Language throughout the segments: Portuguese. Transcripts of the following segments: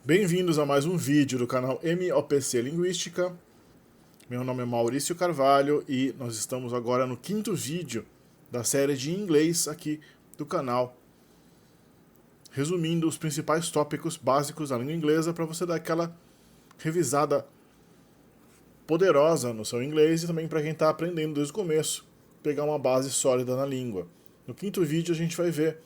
Bem-vindos a mais um vídeo do canal MOPC Linguística. Meu nome é Maurício Carvalho e nós estamos agora no quinto vídeo da série de inglês aqui do canal, resumindo os principais tópicos básicos da língua inglesa para você dar aquela revisada poderosa no seu inglês e também para quem está aprendendo desde o começo, pegar uma base sólida na língua. No quinto vídeo a gente vai ver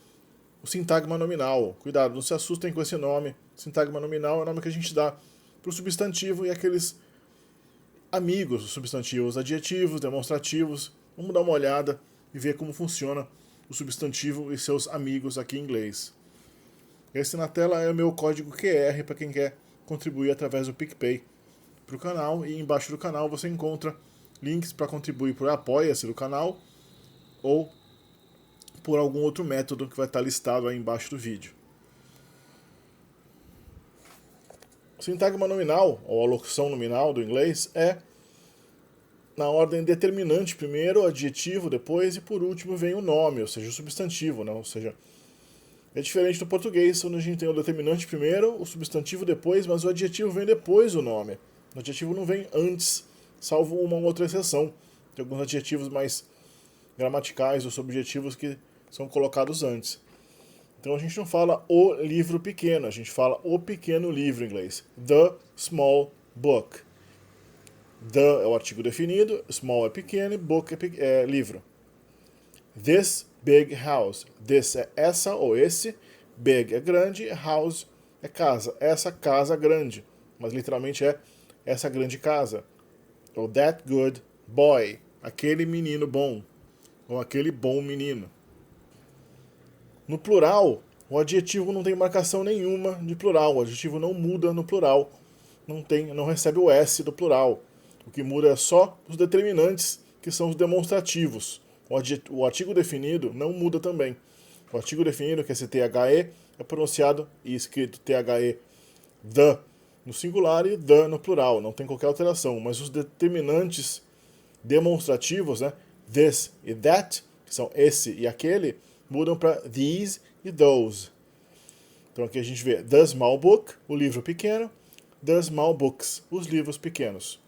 o sintagma nominal. Cuidado, não se assustem com esse nome. Sintagma nominal é o nome que a gente dá para o substantivo e aqueles amigos dos substantivos, adjetivos, demonstrativos. Vamos dar uma olhada e ver como funciona o substantivo e seus amigos aqui em inglês. Esse na tela é o meu código QR para quem quer contribuir através do PicPay para o canal, e embaixo do canal você encontra links para contribuir por Apoia-se do canal ou por algum outro método que vai estar listado aí embaixo do vídeo. O sintagma nominal, ou a locução nominal do inglês, é na ordem determinante primeiro, adjetivo depois e por último vem o nome, ou seja, o substantivo, né? Ou seja, é diferente do português, onde a gente tem o determinante primeiro, o substantivo depois, mas o adjetivo vem depois do nome. O adjetivo não vem antes, salvo uma ou outra exceção. Tem alguns adjetivos mais gramaticais ou subjetivos que são colocados antes. Então a gente não fala o livro pequeno, a gente fala o pequeno livro em inglês. The small book. The é o artigo definido, small é pequeno e book é livro. This big house. This é essa ou esse, big é grande, house é casa. Essa casa grande, mas literalmente é essa grande casa. Ou that good boy, aquele menino bom, ou aquele bom menino. No plural, o adjetivo não tem marcação nenhuma de plural. O adjetivo não muda no plural. Não recebe o S do plural. O que muda é só os determinantes, que são os demonstrativos. O artigo definido não muda também. O artigo definido, que é esse THE, é pronunciado e escrito THE the no singular e the no plural. Não tem qualquer alteração. Mas os determinantes demonstrativos, né, this e that, que são esse e aquele, mudam para these e those. Então aqui a gente vê the small book, o livro pequeno, the small books, os livros pequenos.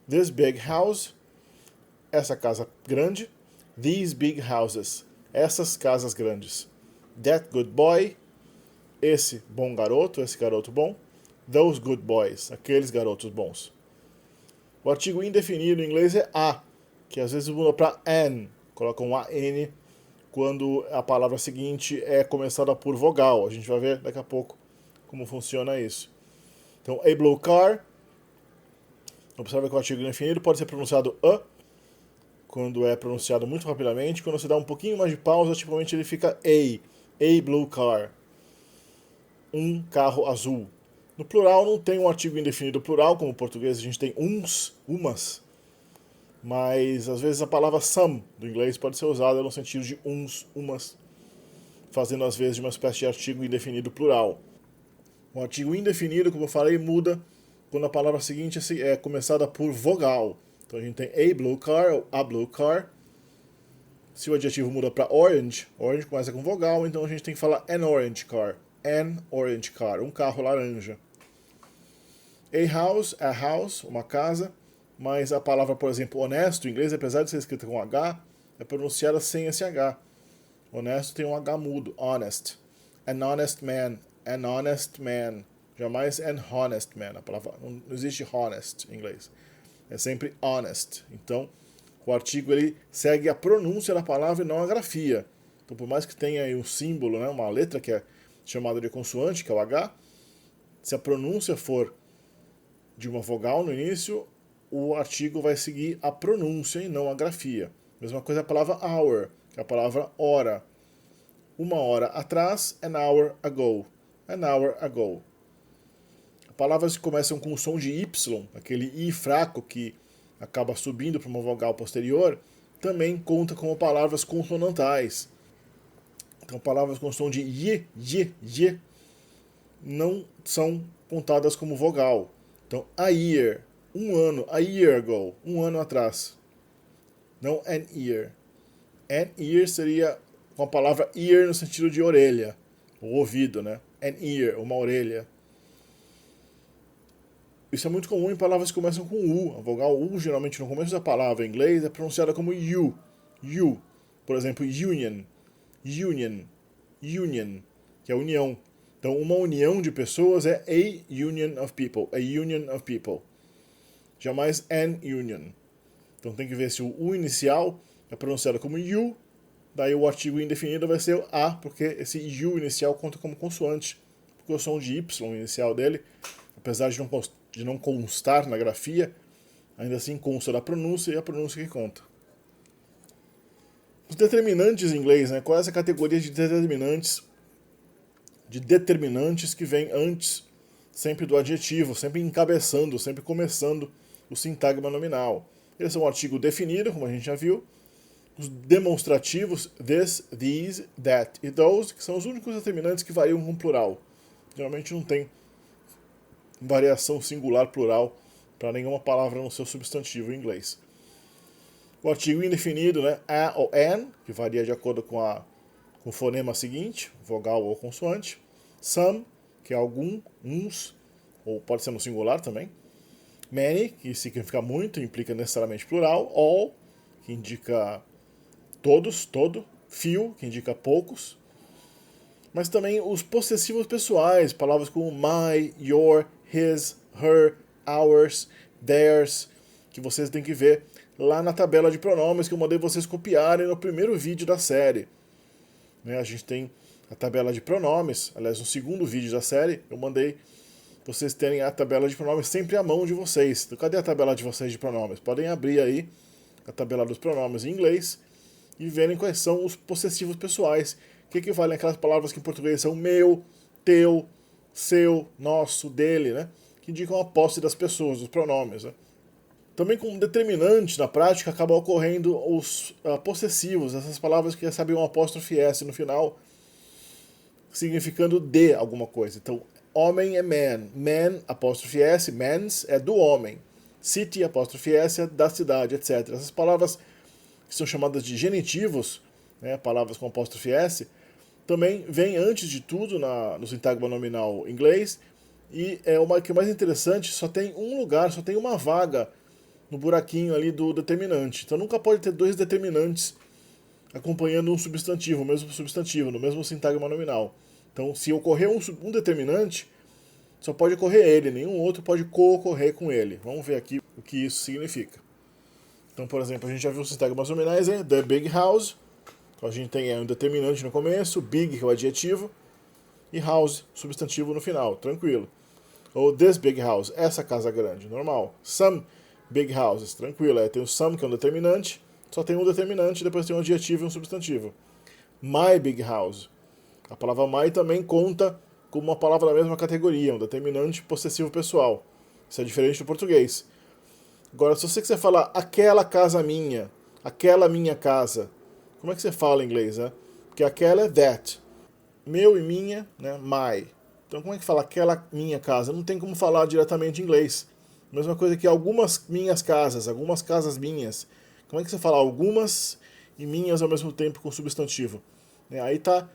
This big house, essa casa grande, these big houses, essas casas grandes. That good boy, esse bom garoto, esse garoto bom, those good boys, aqueles garotos bons. O artigo indefinido em inglês é a, que às vezes muda para an, coloca um an quando a palavra seguinte é começada por vogal. A gente vai ver daqui a pouco como funciona isso. Então, a blue car, observa que o artigo indefinido pode ser pronunciado a, quando é pronunciado muito rapidamente. Quando você dá um pouquinho mais de pausa, tipicamente ele fica a blue car, um carro azul. No plural não tem um artigo indefinido plural, como no português a gente tem uns, umas, mas às vezes a palavra some do inglês pode ser usada no sentido de uns, umas, fazendo às vezes de uma espécie de artigo indefinido plural. O artigo indefinido, como eu falei, muda quando a palavra seguinte é começada por vogal. Então a gente tem a blue car ou a blue car. Se o adjetivo muda para orange, orange começa com vogal, então a gente tem que falar an orange car, um carro laranja. A house, uma casa, mas a palavra, por exemplo, honesto, em inglês, apesar de ser escrita com H, é pronunciada sem esse H. Honesto tem um H mudo, honest. An honest man. Jamais an honest man. A palavra, não existe honest em inglês. É sempre honest. Então, o artigo ele segue a pronúncia da palavra e não a grafia. Então, por mais que tenha aí um símbolo, né, uma letra que é chamada de consoante, que é o H, se a pronúncia for de uma vogal no início, o artigo vai seguir a pronúncia e não a grafia. Mesma coisa a palavra hour, que é a palavra hora. Uma hora atrás, an hour ago. An hour ago. Palavras que começam com o som de Y, aquele I fraco que acaba subindo para uma vogal posterior, também conta como palavras consonantais. Então, palavras com som de Y, não são contadas como vogal. Então, a year, um ano, a year ago, um ano atrás. Não an ear. An ear seria com a palavra ear no sentido de orelha, ou ouvido, né? An ear, uma orelha. Isso é muito comum em palavras que começam com U. A vogal U, geralmente no começo da palavra em inglês, é pronunciada como you. You. Por exemplo, union. Union. Union. Que é união. Então, uma união de pessoas é a union of people. A union of people. Jamais an union. Então tem que ver se o U inicial é pronunciado como you, daí o artigo indefinido vai ser o A, porque esse U inicial conta como consoante, porque o som de Y inicial dele, apesar de não constar na grafia, ainda assim consta da pronúncia e a pronúncia que conta. Os determinantes em inglês, né? Qual é essa categoria de determinantes que vem antes sempre do adjetivo, sempre encabeçando, sempre começando o sintagma nominal. Eles são o artigo definido, como a gente já viu, os demonstrativos this, these, that e those, que são os únicos determinantes que variam com plural. Geralmente não tem variação singular plural para nenhuma palavra no seu substantivo em inglês. O artigo indefinido, né, a ou an, que varia de acordo com o fonema seguinte, vogal ou consoante. Some, que é algum, uns, ou pode ser no singular também. Many, que significa muito, implica necessariamente plural. All, que indica todos, todo. Few, que indica poucos. Mas também os possessivos pessoais, palavras como my, your, his, her, ours, theirs, que vocês têm que ver lá na tabela de pronomes que eu mandei vocês copiarem no primeiro vídeo da série. A gente tem a tabela de pronomes, aliás, no segundo vídeo da série, eu mandei vocês terem a tabela de pronomes sempre à mão de vocês. Então, cadê a tabela de vocês de pronomes? Podem abrir aí a tabela dos pronomes em inglês e verem quais são os possessivos pessoais, que equivalem àquelas palavras que em português são meu, teu, seu, nosso, dele, né? Que indicam a posse das pessoas, dos pronomes, né? Também como determinante, na prática, acabam ocorrendo os possessivos, essas palavras que recebem um apóstrofe S no final, significando de alguma coisa. Então, homem é man, man, apóstrofe S, mans é do homem, city, apóstrofe S é da cidade, etc. Essas palavras que são chamadas de genitivos, né, palavras com apóstrofe S, também vêm antes de tudo no sintagma nominal inglês, e o que é mais interessante, só tem um lugar, só tem uma vaga no buraquinho ali do determinante. Então nunca pode ter dois determinantes acompanhando um substantivo, o mesmo substantivo, no mesmo sintagma nominal. Então, se ocorrer um determinante, só pode ocorrer ele, nenhum outro pode co-ocorrer com ele. Vamos ver aqui o que isso significa. Então, por exemplo, a gente já viu os sintagmas nominais, né? The big house. Então a gente tem um determinante no começo, big, que é o adjetivo, e house, substantivo no final, tranquilo. Ou this big house, essa casa grande, normal. Some big houses, tranquilo. Tem o some, que é um determinante, só tem um determinante, depois tem um adjetivo e um substantivo. My big house. A palavra my também conta como uma palavra da mesma categoria, um determinante possessivo pessoal. Isso é diferente do português. Agora, se você quiser falar aquela casa minha, aquela minha casa, como é que você fala em inglês, né? Porque aquela é that. Meu e minha, né? My. Então, como é que fala aquela minha casa? Não tem como falar diretamente em inglês. Mesma coisa que algumas minhas casas, algumas casas minhas. Como é que você fala algumas e minhas ao mesmo tempo com substantivo? Aí tá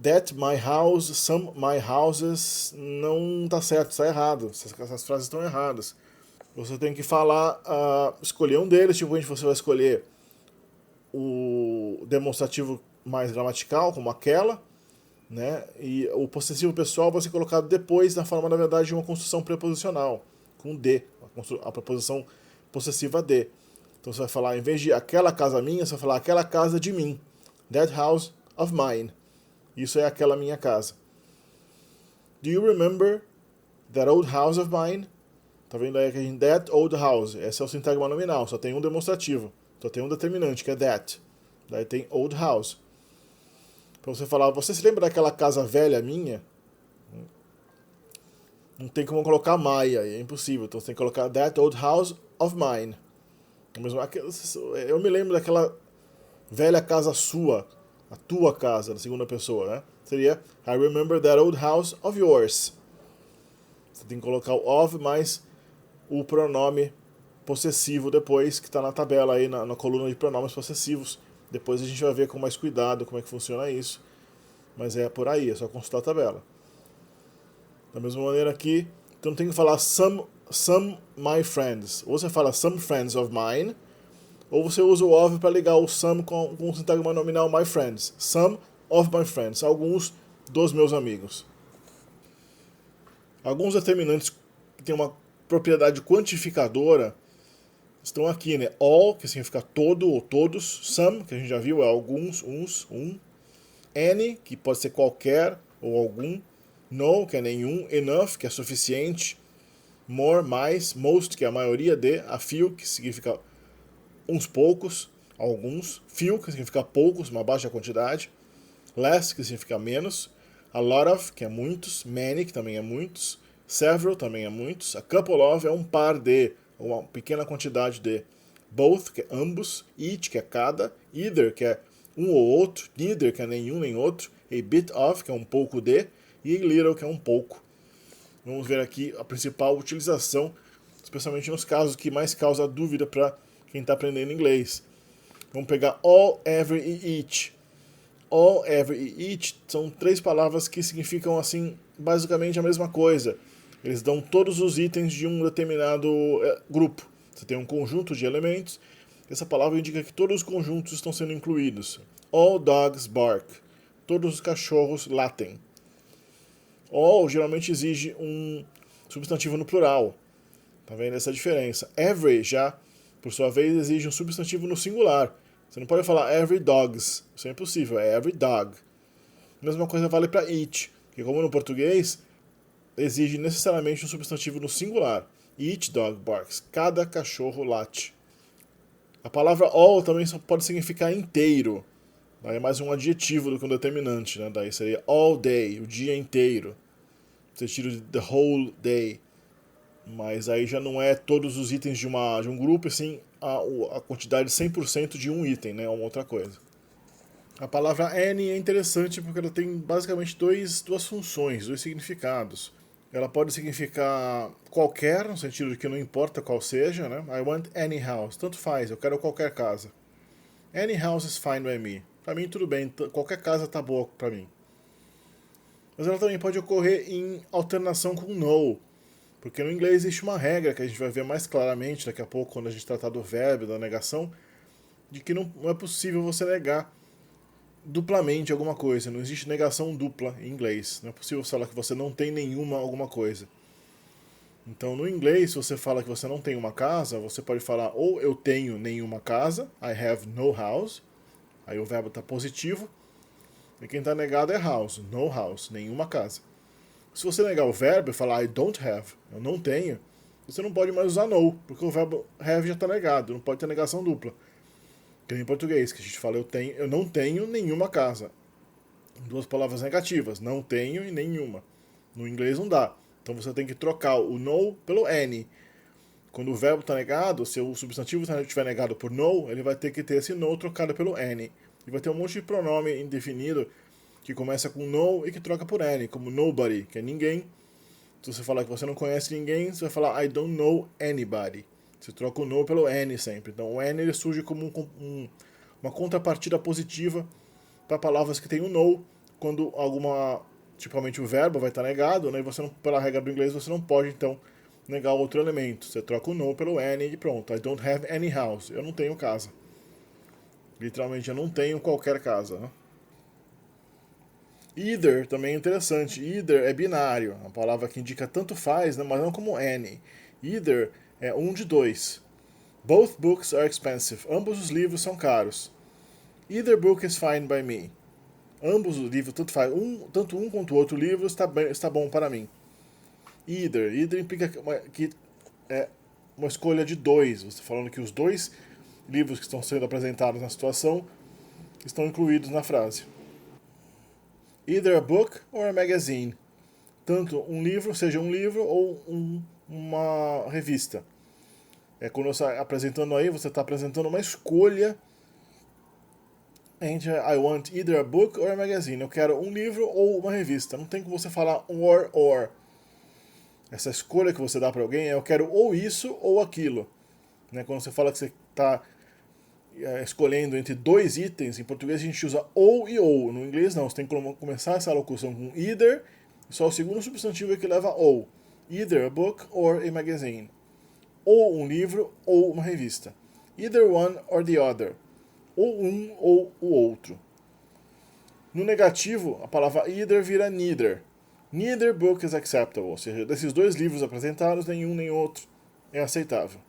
that my house, some my houses, não tá certo, está errado. Essas frases estão erradas. Você tem que falar, escolher um deles, tipo, você vai escolher o demonstrativo mais gramatical, como aquela, né? E o possessivo pessoal vai ser colocado depois na forma, na verdade, de uma construção preposicional, com de, a preposição possessiva de. Então você vai falar, em vez de aquela casa minha, você vai falar aquela casa de mim. That house of mine. Isso é aquela minha casa. Do you remember that old house of mine? Tá vendo aí que a gente, that old house. Esse é o sintagma nominal, só tem um demonstrativo. Só tem um determinante, que é that. Daí tem old house. Pra você falar, você se lembra daquela casa velha minha? Não tem como colocar my aí, é impossível. Então você tem que colocar that old house of mine. Eu me lembro daquela velha casa sua, a tua casa, na segunda pessoa, né? Seria I remember that old house of yours. Você tem que colocar o of mais o pronome possessivo depois, que está na tabela aí, na coluna de pronomes possessivos. Depois a gente vai ver com mais cuidado como é que funciona isso. Mas é por aí, é só consultar a tabela. Da mesma maneira aqui, então tem que falar some some my friends. Ou você fala some friends of mine, ou você usa o of para ligar o some com o sintagma nominal my friends. Some of my friends. Alguns dos meus amigos. Alguns determinantes que têm uma propriedade quantificadora estão aqui, né? All, que significa todo ou todos. Some, que a gente já viu, é alguns, uns, um. Any, que pode ser qualquer ou algum. No, que é nenhum. Enough, que é suficiente. More, mais. Most, que é a maioria de. A few, que significa uns poucos, alguns. Few, que significa poucos, uma baixa quantidade. Less, que significa menos. A lot of, que é muitos. Many, que também é muitos. Several, também é muitos. A couple of é um par de, uma pequena quantidade de. Both, que é ambos. Each, que é cada. Either, que é um ou outro. Neither, que é nenhum nem outro. A bit of, que é um pouco de. E a little, que é um pouco. Vamos ver aqui a principal utilização, especialmente nos casos que mais causa dúvida para quem está aprendendo inglês. Vamos pegar all, every e each. All, every e each são três palavras que significam assim basicamente a mesma coisa. Eles dão todos os itens de um determinado grupo. Você tem um conjunto de elementos. Essa palavra indica que todos os conjuntos estão sendo incluídos. All dogs bark. Todos os cachorros latem. All geralmente exige um substantivo no plural. Tá vendo essa diferença? Every já, por sua vez, exige um substantivo no singular. Você não pode falar every dogs. Isso é impossível. É every dog. A mesma coisa vale para each, que como no português, exige necessariamente um substantivo no singular. Each dog barks. Cada cachorro late. A palavra all também só pode significar inteiro. Daí é mais um adjetivo do que um determinante, né? Daí seria all day, o dia inteiro. Você tira the whole day. Mas aí já não é todos os itens de um grupo, e sim a quantidade 100% de um item, né? É uma outra coisa. A palavra any é interessante porque ela tem basicamente duas funções, dois significados. Ela pode significar qualquer, no sentido de que não importa qual seja, né? I want any house. Tanto faz, eu quero qualquer casa. Any house is fine by me. Pra mim tudo bem, qualquer casa tá boa pra mim. Mas ela também pode ocorrer em alternação com no. Porque no inglês existe uma regra que a gente vai ver mais claramente daqui a pouco quando a gente tratar do verbo, da negação, de que não é possível você negar duplamente alguma coisa. Não existe negação dupla em inglês. Não é possível falar que você não tem nenhuma alguma coisa. Então, no inglês, se você fala que você não tem uma casa, você pode falar ou eu tenho nenhuma casa, I have no house, aí o verbo está positivo, e quem está negado é house, no house, nenhuma casa. Se você negar o verbo e falar I don't have, eu não tenho, você não pode mais usar no, porque o verbo have já está negado, não pode ter negação dupla. Que nem em português, que a gente fala eu não tenho nenhuma casa. Duas palavras negativas, não tenho e nenhuma. No inglês não dá. Então você tem que trocar o no pelo any. Quando o verbo está negado, se o substantivo estiver negado por no, ele vai ter que ter esse no trocado pelo any. E vai ter um monte de pronome indefinido que começa com no e que troca por any, como nobody, que é ninguém. Se você falar que você não conhece ninguém, você vai falar I don't know anybody. Você troca o no pelo any sempre. Então o any ele surge como uma contrapartida positiva para palavras que tem o no, quando tipicamente o verbo vai estar negado, né? E você não, pela regra do inglês, você não pode então negar outro elemento. Você troca o no pelo any e pronto. I don't have any house. Eu não tenho casa. Literalmente, eu não tenho qualquer casa, né? Either também é interessante. Either é binário, uma palavra que indica tanto faz, né, mas não como any. Either é um de dois. Both books are expensive. Ambos os livros são caros. Either book is fine by me. Ambos os livros, tanto um quanto o outro livro está bom para mim. Either implica que é uma escolha de dois. Você está falando que os dois livros que estão sendo apresentados na situação estão incluídos na frase. Either a book or a magazine. Tanto um livro, seja um livro ou uma revista. Quando você está apresentando aí, você está apresentando uma escolha entre I want either a book or a magazine. Eu quero um livro ou uma revista. Não tem como você falar or. Essa escolha que você dá para alguém é eu quero ou isso ou aquilo. Né? Quando você fala que você está escolhendo entre dois itens, em português a gente usa ou e ou. No inglês não, você tem que começar essa locução com either, só o segundo substantivo é que leva ou. Either a book or a magazine. Ou um livro ou uma revista. Either one or the other. Ou um ou o outro. No negativo, a palavra either vira neither. Neither book is acceptable. Ou seja, desses dois livros apresentados, nenhum nem outro é aceitável.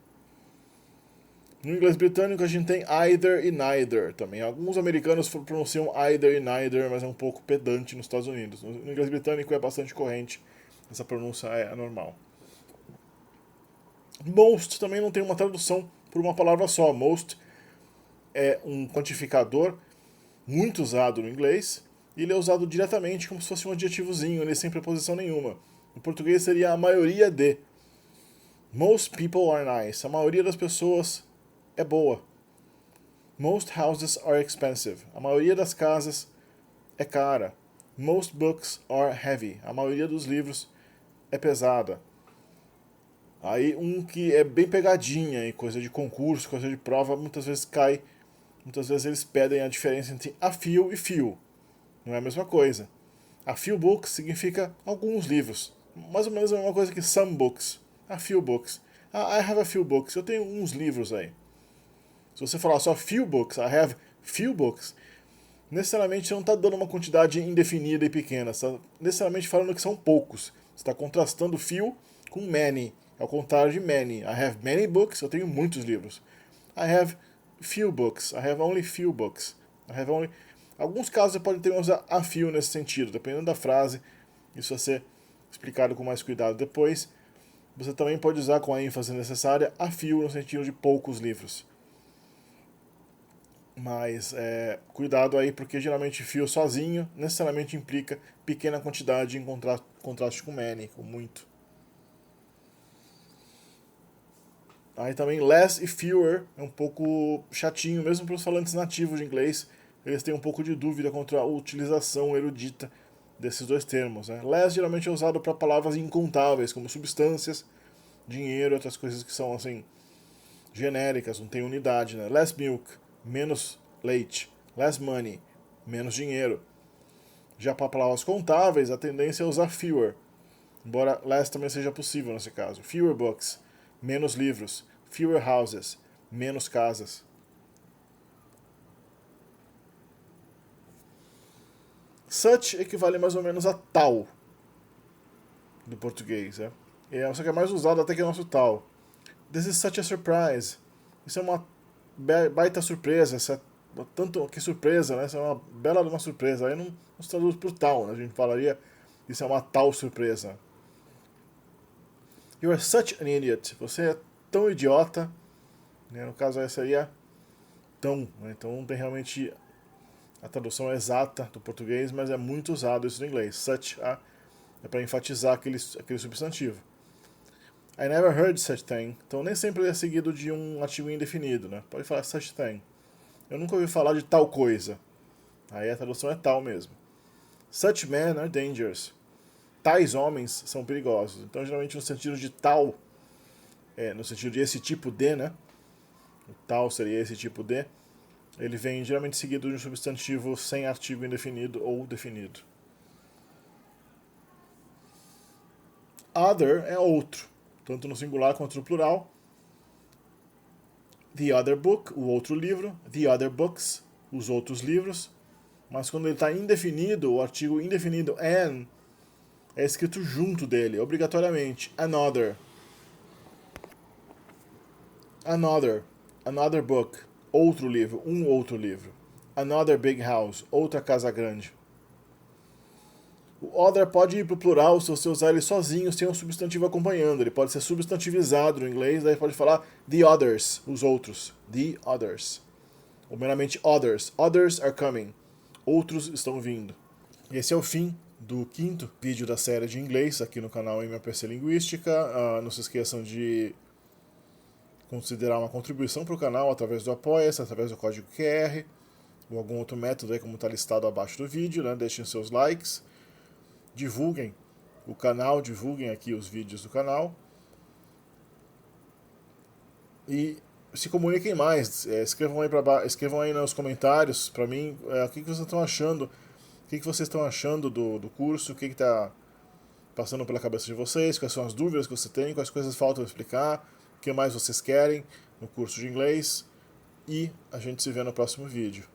No inglês britânico a gente tem either e neither também. Alguns americanos pronunciam either e neither, mas é um pouco pedante nos Estados Unidos. No inglês britânico é bastante corrente, essa pronúncia é normal. Most também não tem uma tradução por uma palavra só. Most é um quantificador muito usado no inglês e ele é usado diretamente como se fosse um adjetivozinho, ele sem preposição nenhuma. No português seria a maioria de. Most people are nice. A maioria das pessoas é boa. Most houses are expensive. A maioria das casas é cara. Most books are heavy. A maioria dos livros é pesada. Aí um que é bem pegadinha em coisa de concurso, coisa de prova, muitas vezes cai. Muitas vezes eles pedem a diferença entre a few e few. Não é a mesma coisa. A few books significa alguns livros. Mais ou menos a mesma coisa que some books. A few books. I have a few books. Eu tenho uns livros aí. Se você falar só few books, I have few books, necessariamente você não está dando uma quantidade indefinida e pequena. Você está necessariamente falando que são poucos. Você está contrastando few com many. Ao contrário de many. I have many books. Eu tenho muitos livros. I have few books. I have only few books. I have only... Alguns casos você pode ter usar a few nesse sentido, dependendo da frase. Isso vai ser explicado com mais cuidado depois. Você também pode usar com a ênfase necessária a few no sentido de poucos livros. Mas cuidado aí, porque geralmente few sozinho necessariamente implica pequena quantidade em contraste com many, com muito. Aí também less e fewer é um pouco chatinho, mesmo para os falantes nativos de inglês. Eles têm um pouco de dúvida contra a utilização erudita desses dois termos. Né? Less geralmente é usado para palavras incontáveis, como substâncias, dinheiro, outras coisas que são assim genéricas, não tem unidade. Né? Less milk, menos leite. Less money, menos dinheiro. Já para palavras contáveis, a tendência é usar fewer, embora less também seja possível nesse caso. Fewer books, menos livros. Fewer houses, menos casas. Such equivale mais ou menos a tal do português, né? Só que é mais usado até que o nosso tal. This is such a surprise. Isso é uma baita surpresa. Tanto que surpresa, né? Isso é uma bela de uma surpresa. Aí não se traduz por tal, né? A gente falaria isso é uma tal surpresa. You are such an idiot. Você é tão idiota. Né? No caso, essa aí é tão. Né? Então não tem realmente a tradução exata do português, mas é muito usado isso no inglês. Such a é para enfatizar aquele substantivo. I never heard such thing. Então nem sempre é seguido de um artigo indefinido, né? Pode falar such thing. Eu nunca ouvi falar de tal coisa. Aí a tradução é tal mesmo. Such men are dangerous. Tais homens são perigosos. Então geralmente no sentido de tal, no sentido de esse tipo de, né? O tal seria esse tipo de. Ele vem geralmente seguido de um substantivo sem artigo indefinido ou definido. Other é outro, tanto no singular quanto no plural. The other book, o outro livro. The other books, os outros livros. Mas quando ele está indefinido, o artigo indefinido an é escrito junto dele, obrigatoriamente. Another. Another book, outro livro, um outro livro. Another big house, outra casa grande. O other pode ir para o plural se você usar ele sozinho, sem um substantivo acompanhando. Ele pode ser substantivizado no inglês, daí pode falar the others, os outros. The others. Ou meramente others. Others are coming. Outros estão vindo. E esse é o fim do 5º vídeo da série de inglês aqui no canal MAPC Linguística. Não se esqueçam de considerar uma contribuição para o canal através do Apoia-se, através do código QR, ou algum outro método aí como está listado abaixo do vídeo. Né? Deixem seus likes. Divulguem o canal, divulguem aqui os vídeos do canal e se comuniquem mais. Escrevam aí nos comentários para mim o que vocês estão achando, o que vocês estão achando do curso, o que está passando pela cabeça de vocês, quais são as dúvidas que você tem, quais coisas faltam explicar, o que mais vocês querem no curso de inglês, e a gente se vê no próximo vídeo.